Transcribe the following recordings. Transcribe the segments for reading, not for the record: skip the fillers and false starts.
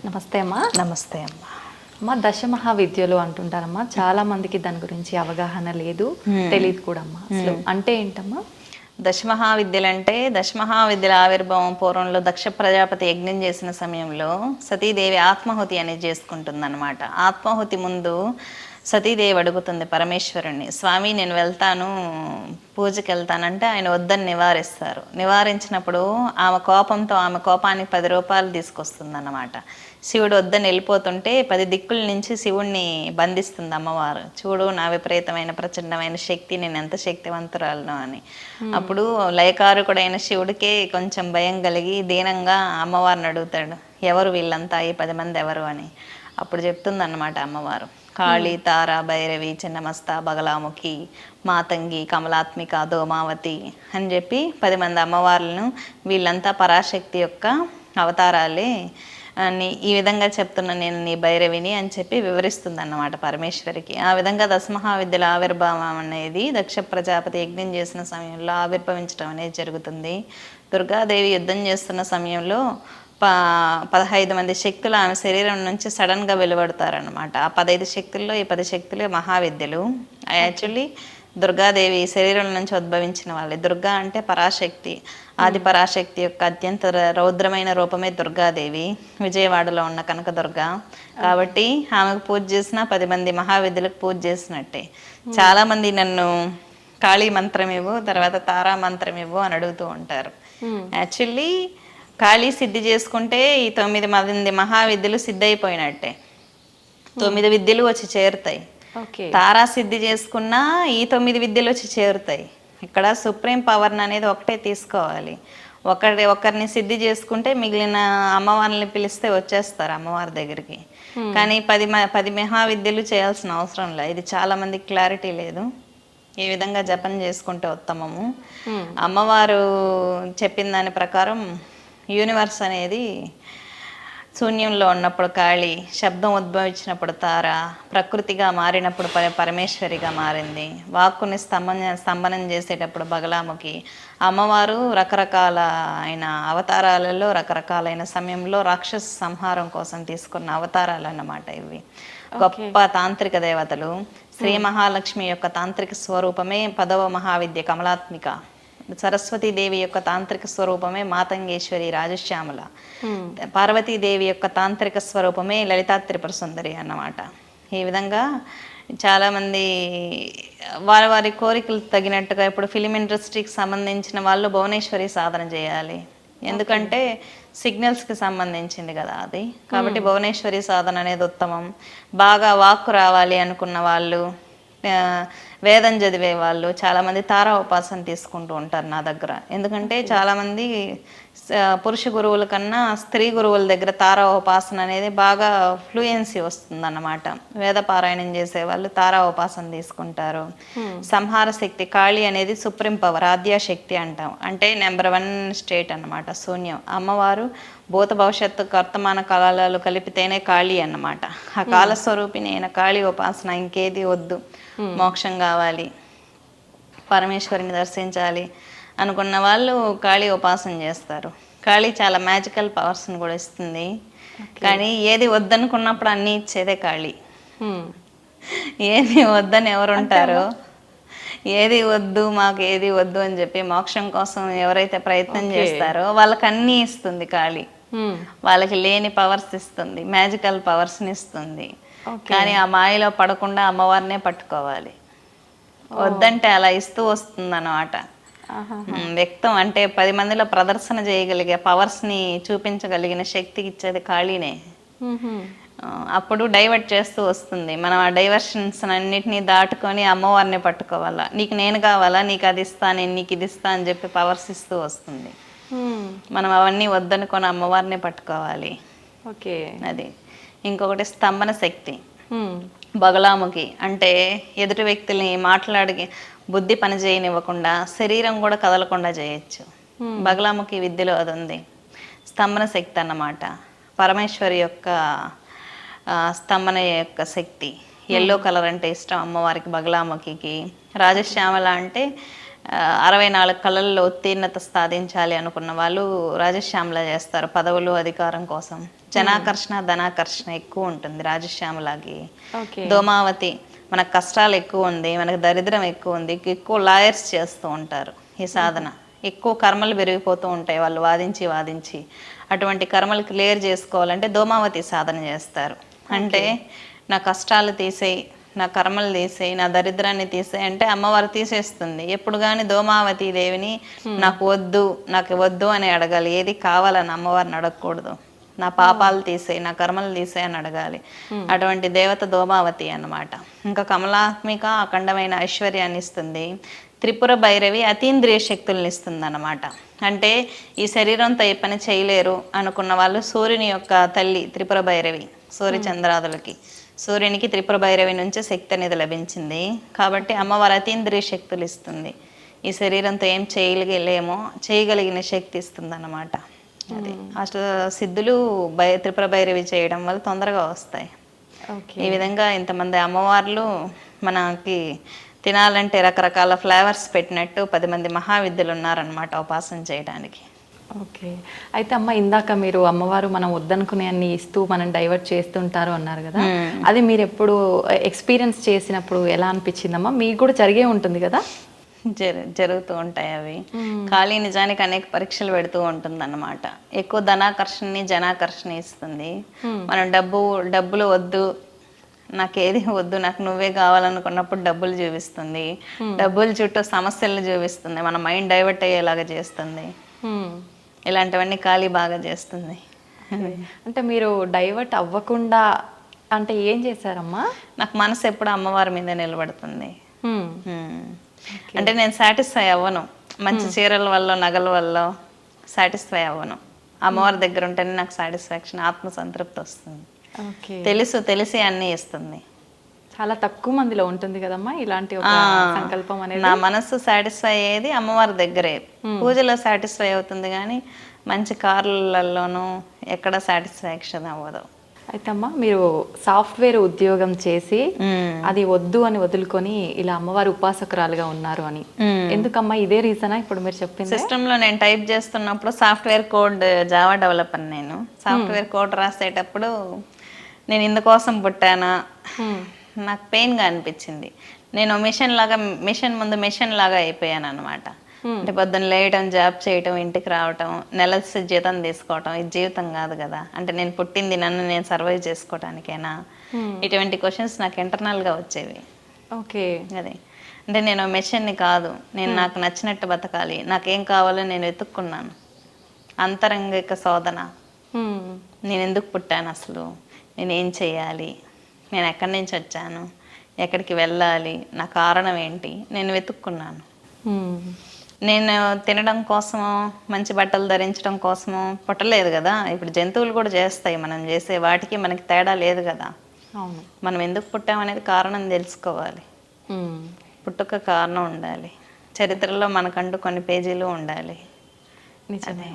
నమస్తే అమ్మా. నమస్తే అమ్మ. అమ్మ, దశమహావిద్యలు అంటుంటారమ్మా, చాలా మందికి దాని గురించి అవగాహన లేదు, తెలియదు కూడా అమ్మా. అసలు అంటే ఏంటమ్మా? దశమహావిద్యలు అంటే దశమహావిద్యల ఆవిర్భావం పూర్వంలో దక్ష ప్రజాపతి యజ్ఞం చేసిన సమయంలో సతీదేవి ఆత్మాహుతి అనేది చేసుకుంటుందన్నమాట. ఆత్మాహుతి ముందు సతీదేవి అడుగుతుంది పరమేశ్వరుణ్ణి, స్వామి నేను వెళ్తాను, పూజకి వెళ్తానంటే ఆయన వద్దని నివారిస్తారు. నివారించినప్పుడు ఆమె కోపంతో ఆమె కోపానికి 10 రూపాయలు తీసుకొస్తుంది అన్నమాట. శివుడు వద్దని వెళ్ళిపోతుంటే 10 దిక్కుల నుంచి శివుణ్ణి బంధిస్తుంది అమ్మవారు. చూడు నా విపరీతమైన ప్రచండమైన శక్తి, నేను ఎంత శక్తివంతురాలను అని. అప్పుడు లయకారకుడైన శివుడికే కొంచెం భయం కలిగి దీనంగా అమ్మవారిని అడుగుతాడు, ఎవరు వీళ్ళంతా, ఈ 10 మంది ఎవరు అని. అప్పుడు చెప్తుంది అన్నమాట అమ్మవారు, కాళీ, తార, భైరవి, చిన్నమస్త, బగలాముఖి, మాతంగి, కమలాత్మిక, ధూమావతి అని చెప్పి 10 మంది అమ్మవార్లను, వీళ్ళంతా పరాశక్తి యొక్క అవతారాలే అని ఈ విధంగా చెప్తున్నా నేను నీ భైరవిని అని చెప్పి వివరిస్తుంది అన్నమాట పరమేశ్వరికి. ఆ విధంగా దశమహావిద్యల ఆవిర్భావం అనేది దక్ష ప్రజాపతి యజ్ఞం చేసిన సమయంలో ఆవిర్భవించడం అనేది జరుగుతుంది. దుర్గాదేవి యుద్ధం చేస్తున్న సమయంలో 15 మంది శక్తులు ఆమె శరీరం నుంచి సడన్గా వెలువడతారనమాట. ఆ 15 శక్తుల్లో ఈ 10 శక్తులు మహావిద్యలు. యాక్చువల్లీ దుర్గాదేవి శరీరం నుంచి ఉద్భవించిన వాళ్ళే. దుర్గా అంటే పరాశక్తి, ఆది పరాశక్తి యొక్క అత్యంత రౌద్రమైన రూపమే దుర్గాదేవి, విజయవాడలో ఉన్న కనకదుర్గ. కాబట్టి ఆమెకు పూజ చేసిన 10 మంది మహావిద్యలకు పూజ చేసినట్టే. చాలామంది నన్ను కాళీ మంత్రం ఇవ్వు, తర్వాత తారా మంత్రం ఇవ్వు అని అడుగుతూ ఉంటారు. యాక్చువల్లీ కాళీ సిద్ధి చేసుకుంటే ఈ 9 మంది మహావిద్యలు సిద్ధైపోయినట్టే. 9 విద్యలు వచ్చి చేరుతాయి. తారా సిద్ధి చేసుకున్నా ఈ 9 విద్యలు వచ్చి చేరుతాయి. ఇక్కడ సుప్రీం పవర్ అనేది ఒకటే తీసుకోవాలి. ఒకరిని సిద్ధి చేసుకుంటే మిగిలిన అమ్మవారిని పిలిస్తే వచ్చేస్తారు అమ్మవారి దగ్గరికి. కానీ 10 మహావిద్యలు చేయాల్సిన అవసరం లేదు. ఇది చాలా మందికి క్లారిటీ లేదు. ఈ విధంగా జపం చేసుకుంటే ఉత్తమము. అమ్మవారు చెప్పిన దాని ప్రకారం యూనివర్స్ అనేది శూన్యంలో ఉన్నప్పుడు కాళీ, శబ్దం ఉద్భవించినప్పుడు తార, ప్రకృతిగా మారినప్పుడు పరమేశ్వరిగా మారింది, వాక్కుని స్తంభనం చేసేటప్పుడు బగలాముఖి. అమ్మవారు రకరకాల అయిన అవతారాలలో రకరకాలైన సమయంలో రాక్షస సంహారం కోసం తీసుకున్న అవతారాలు అన్నమాట ఇవి. గొప్ప తాంత్రిక దేవతలు. శ్రీ మహాలక్ష్మి యొక్క తాంత్రిక స్వరూపమే 10వ మహావిద్య కమలాత్మిక. సరస్వతీదేవి యొక్క తాంత్రిక స్వరూపమే మాతంగేశ్వరి రాజశ్యామల. పార్వతీదేవి యొక్క తాంత్రిక స్వరూపమే లలితా త్రిపుర సుందరి అన్నమాట. ఈ విధంగా చాలామంది వారి వారి కోరికలు తగినట్టుగా ఇప్పుడు ఫిలిం ఇండస్ట్రీకి సంబంధించిన వాళ్ళు భువనేశ్వరి సాధన చేయాలి. ఎందుకంటే సిగ్నల్స్కి సంబంధించింది కదా అది. కాబట్టి భువనేశ్వరి సాధన అనేది ఉత్తమం. బాగా వాక్కు రావాలి అనుకున్న వాళ్ళు, వేదం చదివే వాళ్ళు చాలామంది తారా ఉపాసన తీసుకుంటూ ఉంటారు నా దగ్గర. ఎందుకంటే చాలామంది పురుష గురువుల కన్నా స్త్రీ గురువుల దగ్గర తారా ఉపాసన అనేది బాగా ఫ్లూయెన్సీ వస్తుందన్నమాట. వేద పారాయణం చేసే వాళ్ళు తారా ఉపాసన తీసుకుంటారు. సంహార శక్తి కాళీ అనేది సుప్రీం పవర్, ఆద్యాశక్తి అంటాం. అంటే నెంబర్ 1 స్టేట్ అన్నమాట శూన్యం. అమ్మవారు భూత భవిష్యత్తు వర్తమాన కాలాలు కలిపితేనే కాళీ అన్నమాట. ఆ కాలస్వరూపిణి అయిన కాళీ ఉపాసన, ఇంకేది వద్దు, మోక్షం కావాలి, పరమేశ్వరిని దర్శించాలి అనుకున్న వాళ్ళు కాళీ ఉపాసన చేస్తారు. కాళీ చాలా మ్యాజికల్ పవర్స్ని కూడా ఇస్తుంది. కానీ ఏది వద్దనుకున్నప్పుడు అన్నీ ఇచ్చేదే కాళీ. ఏది వద్దని ఎవరు ఉంటారో, ఏది వద్దు మాకు ఏది వద్దు అని చెప్పి మోక్షం కోసం ఎవరైతే ప్రయత్నం చేస్తారో వాళ్ళకి అన్నీ ఇస్తుంది కాళీ. వాళ్ళకి లేని పవర్స్ ఇస్తుంది, మ్యాజికల్ పవర్స్ని ఇస్తుంది. కానీ ఆ మాయలో పడకుండా అమ్మవారినే పట్టుకోవాలి. వద్దంటే అలా ఇస్తూ వస్తుంది అన్నమాట. వ్యక్తం అంటే 10 మందిలో ప్రదర్శన చేయగలిగే పవర్స్ని చూపించగలిగిన శక్తికి ఇచ్చేది కాళీనే. అప్పుడు డైవర్ట్ చేస్తూ వస్తుంది. మనం ఆ డైవర్షన్స్ అన్నిటినీ దాటుకొని అమ్మవారిని పట్టుకోవాలా. నీకు నేను కావాలా, నీకు అది ఇస్తా, నేను నీకు ఇది ఇస్తా అని చెప్పి పవర్స్ ఇస్తూ వస్తుంది. మనం అవన్నీ వద్దనుకొని అమ్మవారిని పట్టుకోవాలి. అది. ఇంకొకటి స్తంభన శక్తి, బగలాముఖి. అంటే ఎదుటి వ్యక్తుల్ని మాట్లాడి బుద్ధి పని చేయనివ్వకుండా శరీరం కూడా కదలకుండా చేయొచ్చు. బగలాముఖి విద్యలో అది ఉంది. స్తంభన శక్తి అన్నమాట. పరమేశ్వరి యొక్క స్తంభన యొక్క శక్తి. ఎల్లో కలర్ అంటే ఇష్టం అమ్మవారికి బగలాముఖికి. రాజశ్యామల అంటే 64 కళల్లో ఉత్తీర్ణత సాధించాలి అనుకున్న వాళ్ళు రాజశ్యామల చేస్తారు పదవులు అధికారం కోసం. జనాకర్షణ ధనాకర్షణ ఎక్కువ ఉంటుంది రాజశ్యామలకి. ఓకే. ధూమావతి మనకు కష్టాలు ఎక్కువ ఉంది, మనకు దరిద్రం ఎక్కువ ఉంది, ఎక్కువ లాయర్స్ చేస్తూ ఉంటారు ఈ సాధన. ఎక్కువ కర్మలు పెరిగిపోతూ ఉంటాయి వాళ్ళు వాదించి అటువంటి కర్మలు క్లియర్ చేసుకోవాలంటే ధూమావతి సాధన చేస్తారు. అంటే నా కష్టాలు తీసేయి, నా కర్మలు తీసేయి, నా దరిద్రాన్ని తీసేయి అంటే అమ్మవారు తీసేస్తుంది. ఎప్పుడు కానీ ధూమావతి దేవిని నాకు వద్దు అని అడగాలి. ఏది కావాలని అమ్మవారిని అడగకూడదు. నా పాపాలు తీసేయి, నా కర్మలు తీసేయి అని అడగాలి. అటువంటి దేవత ధూమావతి అన్నమాట. ఇంకా కమలాత్మిక అఖండమైన ఐశ్వర్యాన్ని ఇస్తుంది. త్రిపుర భైరవి అతీంద్రియ శక్తుల్ని ఇస్తుంది అన్నమాట. అంటే ఈ శరీరంతో ఏ పని చేయలేరు అనుకున్న వాళ్ళు సూర్యుని యొక్క తల్లి త్రిపుర భైరవి. సూర్య చంద్రాదులకి సూర్యునికి త్రిపుర భైరవి నుంచి శక్తి అనేది లభించింది కాబట్టి అమ్మవారు అతీంద్రియ శక్తులు ఇస్తుంది. ఈ శరీరంతో ఏం చేయగలిగిన శక్తి ఇస్తుంది అన్నమాట. అది అష్ట సిద్ధులు త్రిపుర భైరవి చేయడం వల్ల తొందరగా వస్తాయి. ఈ విధంగా ఇంతమంది అమ్మవార్లు మనకి తినాలంటే రకరకాల ఫ్లేవర్స్ పెట్టినట్టు 10 మంది మహావిద్యలు ఉన్నారనమాట ఉపాసన చేయడానికి. ఓకే. అయితే అమ్మ ఇందాక మీరు అమ్మవారు మనం వద్దనుకునే అన్ని ఇస్తూ మనం డైవర్ట్ చేస్తుంటారు అన్నారు కదా, అది మీరు ఎప్పుడు ఎక్స్పీరియన్స్ చేసినప్పుడు ఎలా అనిపించిందమ్మా? మీకు కూడా జరిగే ఉంటుంది కదా? జరుగుతూ ఉంటాయి అవి. ఖాళీ నిజానికి అనేక పరీక్షలు పెడుతూ ఉంటుంది అన్నమాట. ఎక్కువ ధనాకర్షణని జనాకర్షణ ఇస్తుంది. మనం డబ్బులు వద్దు, నాకేది వద్దు, నాకు నువ్వే కావాలనుకున్నప్పుడు డబ్బులు చూపిస్తుంది. డబ్బుల చుట్టూ సమస్యలు చూపిస్తుంది, మన మైండ్ డైవర్ట్ అయ్యేలాగా చేస్తుంది. ఇలాంటివన్నీ ఖాళీ బాగా చేస్తుంది. అంటే మీరు డైవర్ట్ అవ్వకుండా అంటే ఏం చేశారమ్మా? నాకు మనసు ఎప్పుడు అమ్మవారి మీద నిలబడుతుంది. అంటే నేను సాటిస్ఫై అవ్వను మంచి చీరల వల్ల నగల వల్ల సాటిస్ఫై అవ్వను. అమ్మవారి దగ్గర ఉంటేనే నాకు సాటిస్ఫాక్షన్, ఆత్మ సంతృప్తి వస్తుంది. తెలిసి అన్నీ ఇస్తుంది. చాలా తక్కువ మందిలో ఉంటుంది కదమ్మా ఇలాంటి ఒక సంకల్పం అనేది. నా మనసు సాటిస్ఫై అయ్యేది అమ్మవారి దగ్గరే. పూజలో సాటిస్ఫై అవుతుంది కానీ మంచి కార్లలోనూ ఎక్కడ సాటిస్ఫాక్షన్ అవ్వదు. అయితే అమ్మా మీరు సాఫ్ట్వేర్ ఉద్యోగం చేసి అది వద్దు అని వదులుకొని ఇలా అమ్మవారి ఉపాసకురాలుగా ఉన్నారు అని ఎందుకమ్మా? ఇదే రీజనా ఇప్పుడు మీరు చెప్పింది? సిస్టమ్ లో నేను టైప్ చేస్తున్నప్పుడు సాఫ్ట్వేర్ కోడ్ జావా డెవలపర్. నేను సాఫ్ట్వేర్ కోడ్ రాసేటప్పుడు నేను ఇందుకోసం పుట్టానా, నాకు పెయిన్గా అనిపించింది. నేను మిషన్ ముందు మెషిన్ లాగా అయిపోయాను అనమాట. అంటే పొద్దున్న లేయటం, జాబ్ చేయటం, ఇంటికి రావటం, నెల జీతం తీసుకోవటం, ఇది జీవితం కాదు కదా. అంటే నేను పుట్టింది నన్ను నేను సర్వైవ్ చేసుకోవటానికేనా? ఇటువంటి క్వశ్చన్స్ నాకు ఇంటర్నల్గా వచ్చేవి. ఓకే. అదే అంటే నేను మెషిన్ని కాదు, నేను నాకు నచ్చినట్టు బతకాలి, నాకేం కావాలో నేను వెతుక్కున్నాను. అంతరంగిక శోధన. నేను ఎందుకు పుట్టాను అసలు, నేనేం చేయాలి, నేను ఎక్కడి నుంచి వచ్చాను, ఎక్కడికి వెళ్ళాలి, నా కారణం ఏంటి, నేను వెతుక్కున్నాను. నేను తినడం కోసమో మంచి బట్టలు ధరించడం కోసమో పుట్టలేదు కదా. ఇప్పుడు జంతువులు కూడా చేస్తాయి, మనం చేసే వాటికి మనకి తేడా లేదు కదా. మనం ఎందుకు పుట్టామనేది కారణం తెలుసుకోవాలి. పుట్టుక కారణం ఉండాలి, చరిత్రలో మనకంటూ కొన్ని పేజీలు ఉండాలి. అదే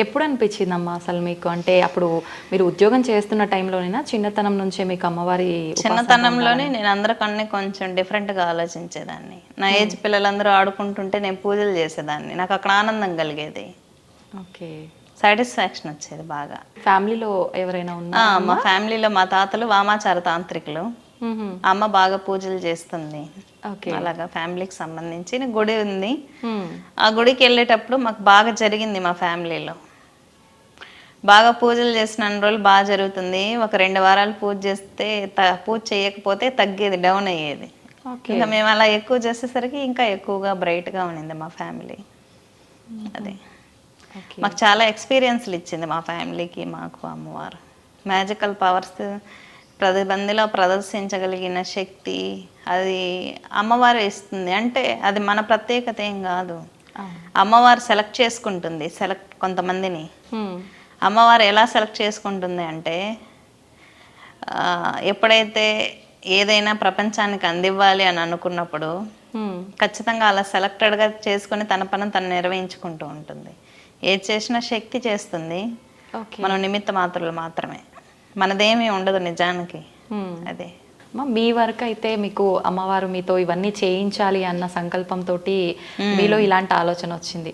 ఎప్పుడు అనిపించిందమ్మా అసలు మీకు? అంటే అప్పుడు మీరు ఉద్యోగం చేస్తున్న టైంలోనేనా, చిన్నతనం నుంచే మీకు అమ్మవారి? చిన్నతనంలోనే నేను అందరికన్నా కొంచెం డిఫరెంట్గా ఆలోచించేదాన్ని. నా ఏజ్ పిల్లలందరూ ఆడుకుంటుంటే నేను పూజలు చేసేదాన్ని. నాకు అక్కడ ఆనందం కలిగేది. ఓకే. సాటిస్ఫాక్షన్ వచ్చేది బాగా. ఫ్యామిలీలో ఎవరైనా ఉన్నా? మా ఫ్యామిలీలో మా తాతలు వామాచార తాంత్రికులు, అమ్మ బాగా పూజలు చేస్తుంది. అలాగా ఫ్యామిలీకి సంబంధించి గుడి ఉంది. ఆ గుడికి వెళ్ళేటప్పుడు మాకు బాగా జరిగింది. మా ఫ్యామిలీలో బాగా పూజలు చేసిన అన్ని రోజులు బాగా జరుగుతుంది. ఒక 2 వారాలు పూజ చేస్తే పూజ చేయకపోతే తగ్గేది, డౌన్ అయ్యేది. ఇంకా మేము అలా ఎక్కువ చేసేసరికి ఇంకా ఎక్కువగా బ్రైట్గా ఉన్నింది మా ఫ్యామిలీ. అదే మాకు చాలా ఎక్స్పీరియన్స్లు ఇచ్చింది మా ఫ్యామిలీకి, మాకు అమ్మవారు. మ్యాజికల్ పవర్స్ 10 మందిలో ప్రదర్శించగలిగిన శక్తి అది అమ్మవారు ఇస్తుంది. అంటే అది మన ప్రత్యేకత ఏం కాదు. అమ్మవారు సెలెక్ట్ చేసుకుంటుంది కొంతమందిని. అమ్మవారు ఎలా సెలెక్ట్ చేసుకుంటుంది అంటే, ఎప్పుడైతే ఏదైనా ప్రపంచానికి అందివ్వాలి అని అనుకున్నప్పుడు ఖచ్చితంగా అలా సెలెక్టెడ్గా చేసుకుని తన పని తను నిర్వహించుకుంటూ ఉంటుంది. ఏది చేసినా శక్తి చేస్తుంది, మనం నిమిత్త మాత్రమే. మనదేమీ ఉండదు నిజానికి. అదే అమ్మ, మీ వరకు అయితే మీకు అమ్మవారు మీతో ఇవన్నీ చేయించాలి అన్న సంకల్పంతో మీలో ఇలాంటి ఆలోచన వచ్చింది.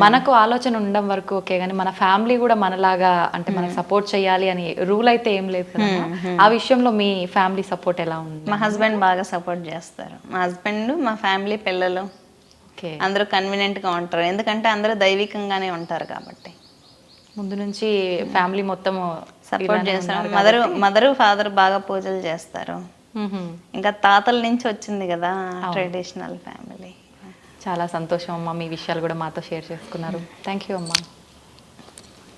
మనకు ఆలోచన ఉండడం వరకు ఓకే, కానీ మన ఫ్యామిలీ కూడా మనలాగా అంటే మనకు సపోర్ట్ చేయాలి అని రూల్ అయితే ఏం లేదు కదా. ఆ విషయంలో మీ ఫ్యామిలీ సపోర్ట్ ఎలా ఉంది? మా హస్బెండ్ బాగా సపోర్ట్ చేస్తారు. మా హస్బెండ్, మా ఫ్యామిలీ, పిల్లలు ఓకే, అందరూ కన్వీనియంట్గా ఉంటారు. ఎందుకంటే అందరూ దైవికంగానే ఉంటారు కాబట్టి. ముందు నుంచి ఫ్యామిలీ మొత్తం సపోర్ట్ చేస్తారు. మదరు ఫాదర్ బాగా పూజలు చేస్తారు. ఇంకా తాతల నుంచి వచ్చింది కదా ట్రెడిషనల్ ఫ్యామిలీ. చాలా సంతోషం అమ్మ, మీ విషయాలు కూడా మాతో షేర్ చేసుకున్నారు. థ్యాంక్ యూ అమ్మా.